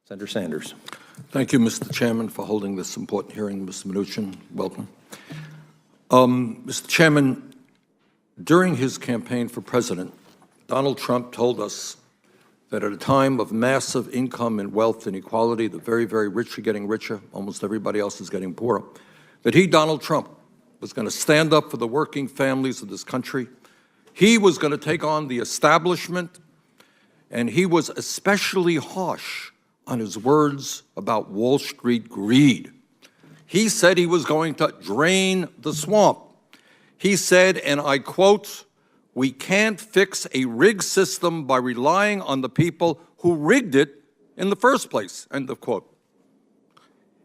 Senator Sanders. Thank you, Mr. Chairman, for holding this important hearing. Mr. Mnuchin, welcome. Mr. Chairman, during his campaign for president, Donald Trump told us that at a time of massive income and wealth inequality, the very, very rich are getting richer, almost everybody else is getting poorer, that he, Donald Trump, was going to stand up for the working families of this country. He was going to take on the establishment, and he was especially harsh on his words about Wall Street greed. He said he was going to drain the swamp. He said, and I quote, "We can't fix a rigged system by relying on the people who rigged it in the first place," end of quote.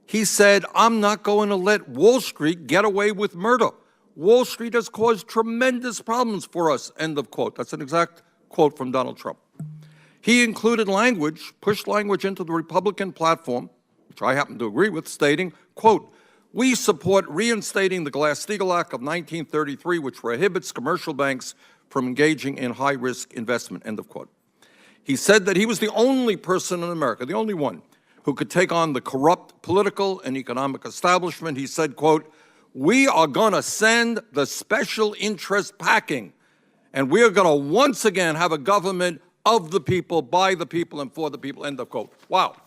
He said, "I'm not going to let Wall Street get away with murder. Wall Street has caused tremendous problems for us," end of quote. That's an exact quote from Donald Trump. He included language, pushed language into the Republican platform, which I happen to agree with, stating, quote, "We support reinstating the Glass-Steagall Act of 1933, which prohibits commercial banks from engaging in high-risk investment," end of quote. He said that he was the only person in America, the only one, who could take on the corrupt political and economic establishment. He said, quote, "We are going to send the special interest packing, and we are going to once again have a government of the people, by the people, and for the people," end of quote. Wow,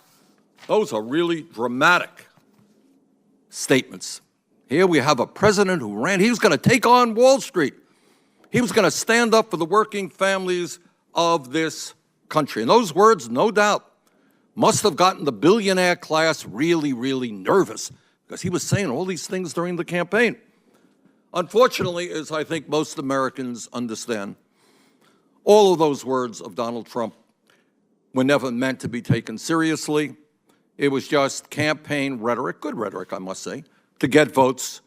those are really dramatic statements. Here we have a president who he was going to take on Wall Street. He was going to stand up for the working families of this country. And those words, no doubt, must have gotten the billionaire class really, really nervous, because he was saying all these things during the campaign. Unfortunately, as I think most Americans understand, all of those words of Donald Trump were never meant to be taken seriously. It was just campaign rhetoric, good rhetoric, I must say, to get votes,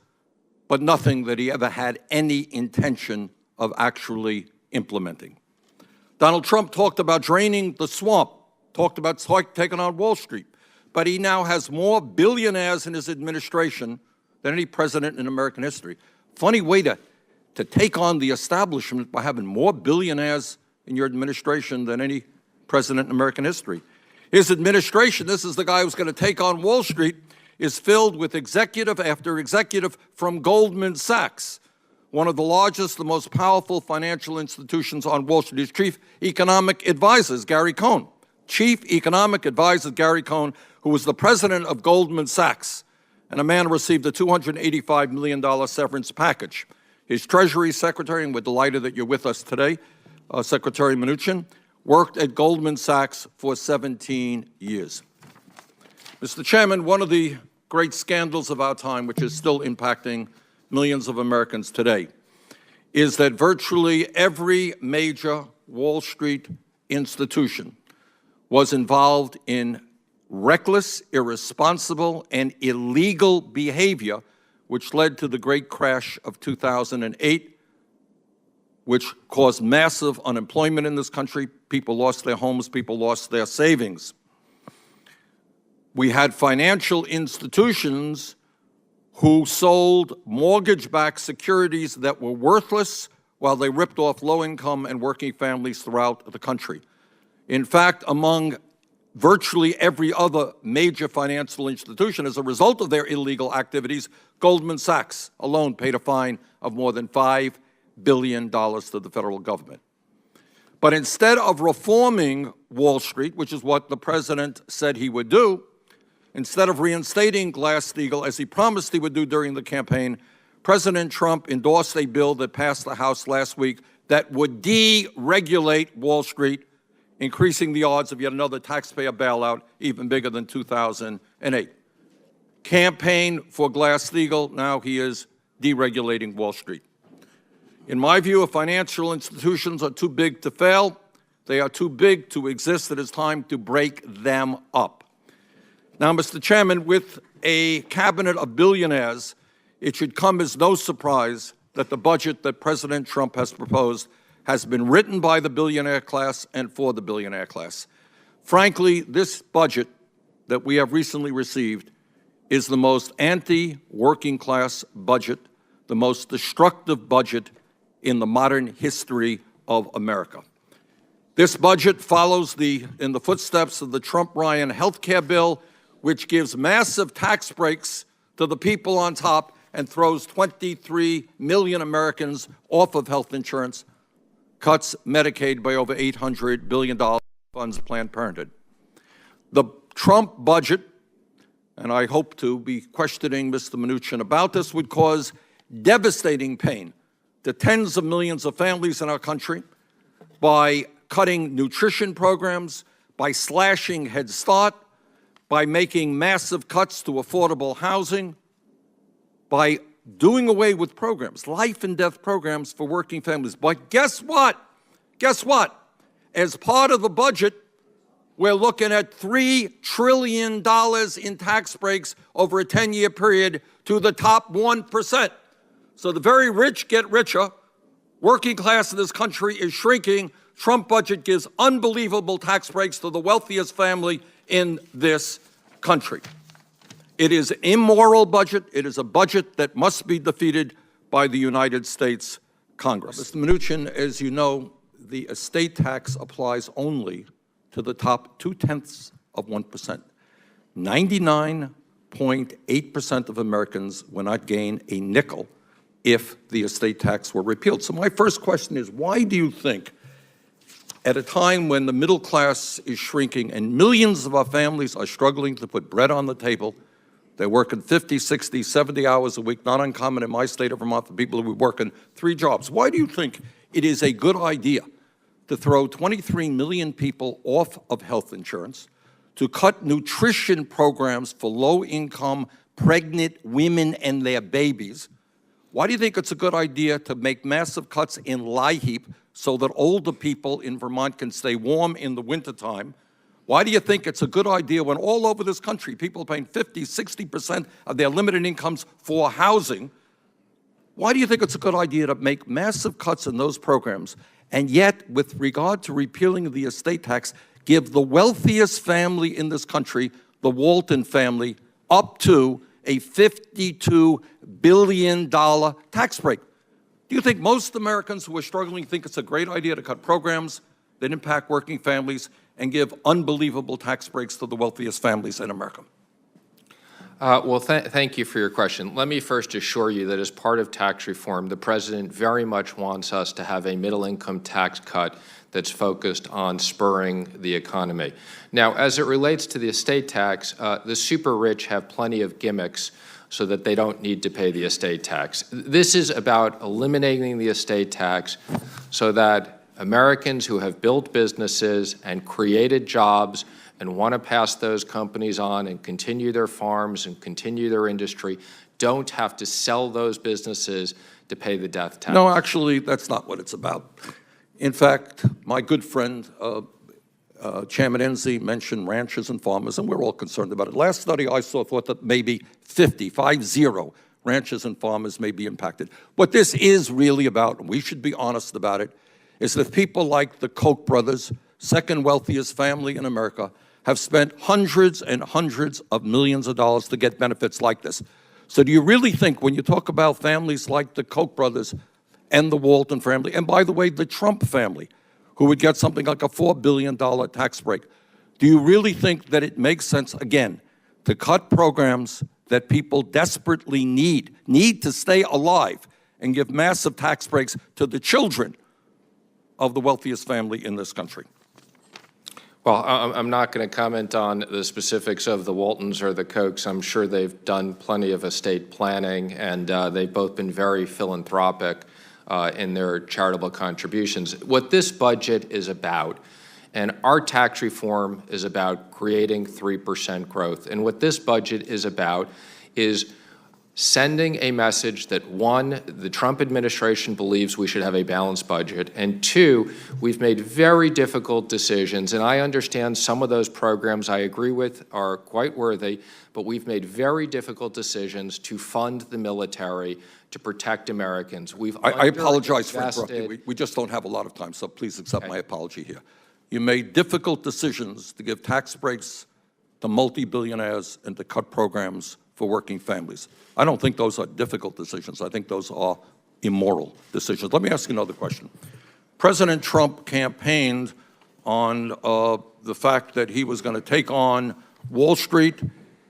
but nothing that he ever had any intention of actually implementing. Donald Trump talked about draining the swamp, talked about taking on Wall Street, but he now has more billionaires in his administration than any president in American history. Funny way to take on the establishment by having more billionaires in your administration than any president in American history. His administration, this is the guy who's going to take on Wall Street, is filled with executive after executive from Goldman Sachs, one of the largest, the most powerful financial institutions on Wall Street. His chief economic advisor is Gary Cohn. Chief economic advisor Gary Cohn, who was the president of Goldman Sachs, and a man who received a $285 million severance package. His Treasury Secretary, and we're delighted that you're with us today, Secretary Mnuchin, worked at Goldman Sachs for 17 years. Mr. Chairman, one of the great scandals of our time, which is still impacting millions of Americans today, is that virtually every major Wall Street institution was involved in reckless, irresponsible, and illegal behavior, which led to the great crash of 2008, which caused massive unemployment in this country. People lost their homes, people lost their savings. We had financial institutions who sold mortgage-backed securities that were worthless while they ripped off low-income and working families throughout the country. In fact, among virtually every other major financial institution, as a result of their illegal activities, Goldman Sachs alone paid a fine of more than $5 billion to the federal government. But instead of reforming Wall Street, which is what the president said he would do, instead of reinstating Glass-Steagall, as he promised he would do during the campaign, President Trump endorsed a bill that passed the House last week that would deregulate Wall Street, increasing the odds of yet another taxpayer bailout even bigger than 2008. Campaign for Glass-Steagall, now he is deregulating Wall Street. In my view, if financial institutions are too big to fail, they are too big to exist. It is time to break them up. Now, Mr. Chairman, with a cabinet of billionaires, it should come as no surprise that the budget that President Trump has proposed has been written by the billionaire class and for the billionaire class. Frankly, this budget that we have recently received is the most anti-working class budget, the most destructive budget in the modern history of America. This budget follows in the footsteps of the Trump-Ryan health care bill, which gives massive tax breaks to the people on top and throws 23 million Americans off of health insurance, cuts Medicaid by over $800 billion, funds Planned Parenthood. The Trump budget, and I hope to be questioning Mr. Mnuchin about this, would cause devastating pain to tens of millions of families in our country by cutting nutrition programs, by slashing Head Start, by making massive cuts to affordable housing, by doing away with programs, life and death programs for working families. But guess what? Guess what? As part of the budget, we're looking at $3 trillion in tax breaks over a 10-year period to the top 1%. So the very rich get richer. Working class in this country is shrinking. Trump budget gives unbelievable tax breaks to the wealthiest family in this country. It is an immoral budget. It is a budget that must be defeated by the United States Congress. Mr. Mnuchin, as you know, the estate tax applies only to the top 0.2%. 99.8% of Americans will not gain a nickel if the estate tax were repealed. So my first question is, why do you think, at a time when the middle class is shrinking and millions of our families are struggling to put bread on the table, they're working 50, 60, 70 hours a week, not uncommon in my state of Vermont for people who are working 3 jobs. Why do you think it is a good idea to throw 23 million people off of health insurance, to cut nutrition programs for low-income pregnant women and their babies? Why do you think it's a good idea to make massive cuts in LIHEAP so that older people in Vermont can stay warm in the wintertime? Why do you think it's a good idea when all over this country people are paying 50, 60% of their limited incomes for housing? Why do you think it's a good idea to make massive cuts in those programs, and yet, with regard to repealing the estate tax, give the wealthiest family in this country, the Walton family, up to a $52 billion tax break? Do you think most Americans who are struggling think it's a great idea to cut programs that impact working families and give unbelievable tax breaks to the wealthiest families in America? Well, thank you for your question. Let me first assure you that as part of tax reform, the President very much wants us to have a middle-income tax cut that's focused on spurring the economy. Now, as it relates to the estate tax, the super rich have plenty of gimmicks so that they don't need to pay the estate tax. This is about eliminating the estate tax so that Americans who have built businesses and created jobs and want to pass those companies on and continue their farms and continue their industry don't have to sell those businesses to pay the death tax. No, actually, that's not what it's about. In fact, my good friend, Chairman Enzi, mentioned ranchers and farmers, and we're all concerned about it. Last study I saw thought that maybe 50 ranchers and farmers may be impacted. What this is really about, and we should be honest about it, is that people like the Koch brothers, second wealthiest family in America, have spent hundreds and hundreds of millions of dollars to get benefits like this. So do you really think when you talk about families like the Koch brothers and the Walton family, and by the way, the Trump family, who would get something like a $4 billion tax break, do you really think that it makes sense, again, to cut programs that people desperately need to stay alive, and give massive tax breaks to the children of the wealthiest family in this country? Well, I'm not going to comment on the specifics of the Waltons or the Kochs. I'm sure they've done plenty of estate planning, and they've both been very philanthropic in their charitable contributions. What this budget is about, and our tax reform is about creating 3% growth, and what this budget is about is sending a message that, one, the Trump administration believes we should have a balanced budget, and two, we've made very difficult decisions, and I understand some of those programs I agree with are quite worthy, but we've made very difficult decisions to fund the military to protect Americans. I apologize for interrupting. We just don't have a lot of time, so please accept my apology here. You made difficult decisions to give tax breaks to multi-billionaires and to cut programs for working families. I don't think those are difficult decisions. I think those are immoral decisions. Let me ask you another question. President Trump campaigned on the fact that he was going to take on Wall Street.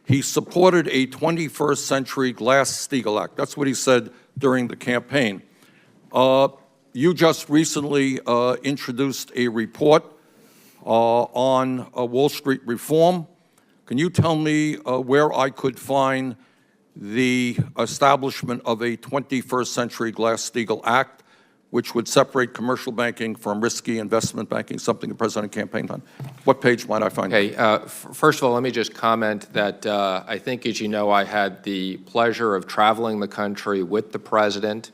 He supported a 21st century Glass-Steagall Act. That's what he said during the campaign. You just recently introduced a report on Wall Street reform. Can you tell me where I could find the establishment of a 21st century Glass-Steagall Act, which would separate commercial banking from risky investment banking, something the president campaigned on? What page might I find? Okay, first of all, let me just comment that I think, as you know, I had the pleasure of traveling the country with the president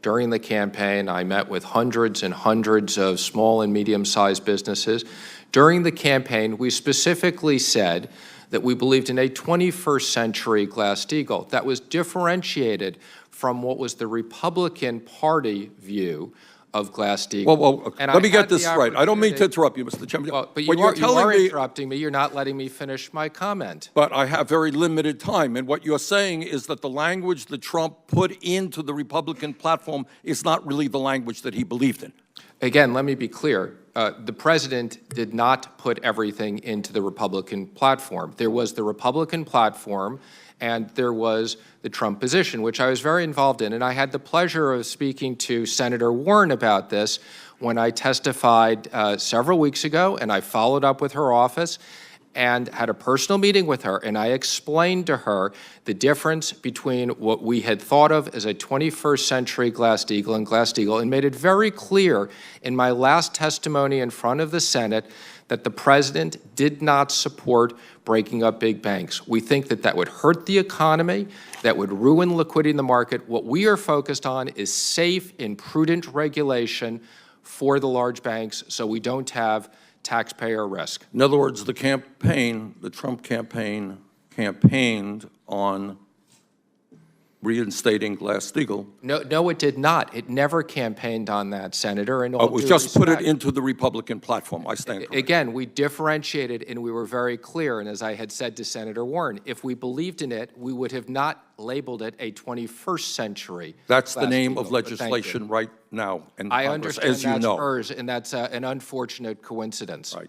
during the campaign. I met with hundreds and hundreds of small and medium-sized businesses. During the campaign, we specifically said that we believed in a 21st century Glass-Steagall that was differentiated from what was the Republican Party view of Glass-Steagall. Well, let me get this right. I don't mean to interrupt you, Mr. Chairman. Well, but you are interrupting me. You're not letting me finish my comment. But I have very limited time, and what you're saying is that the language that Trump put into the Republican platform is not really the language that he believed in. Again, let me be clear. The president did not put everything into the Republican platform. There was the Republican platform, and there was the Trump position, which I was very involved in. And I had the pleasure of speaking to Senator Warren about this when I testified several weeks ago, and I followed up with her office and had a personal meeting with her, and I explained to her the difference between what we had thought of as a 21st century Glass-Steagall and Glass-Steagall, and made it very clear in my last testimony in front of the Senate that the president did not support breaking up big banks. We think that that would hurt the economy, that would ruin liquidity in the market. What we are focused on is safe and prudent regulation for the large banks so we don't have taxpayer risk. In other words, the Trump campaign campaigned on reinstating Glass-Steagall. No, it did not. It never campaigned on that, Senator. And It was just put it into the Republican platform. I stand corrected. Again, we differentiated and we were very clear. And as I had said to Senator Warren, if we believed in it, we would have not labeled it a 21st century. That's the name of legislation right now in Congress, as you know. I understand that's hers, and that's an unfortunate coincidence. Right.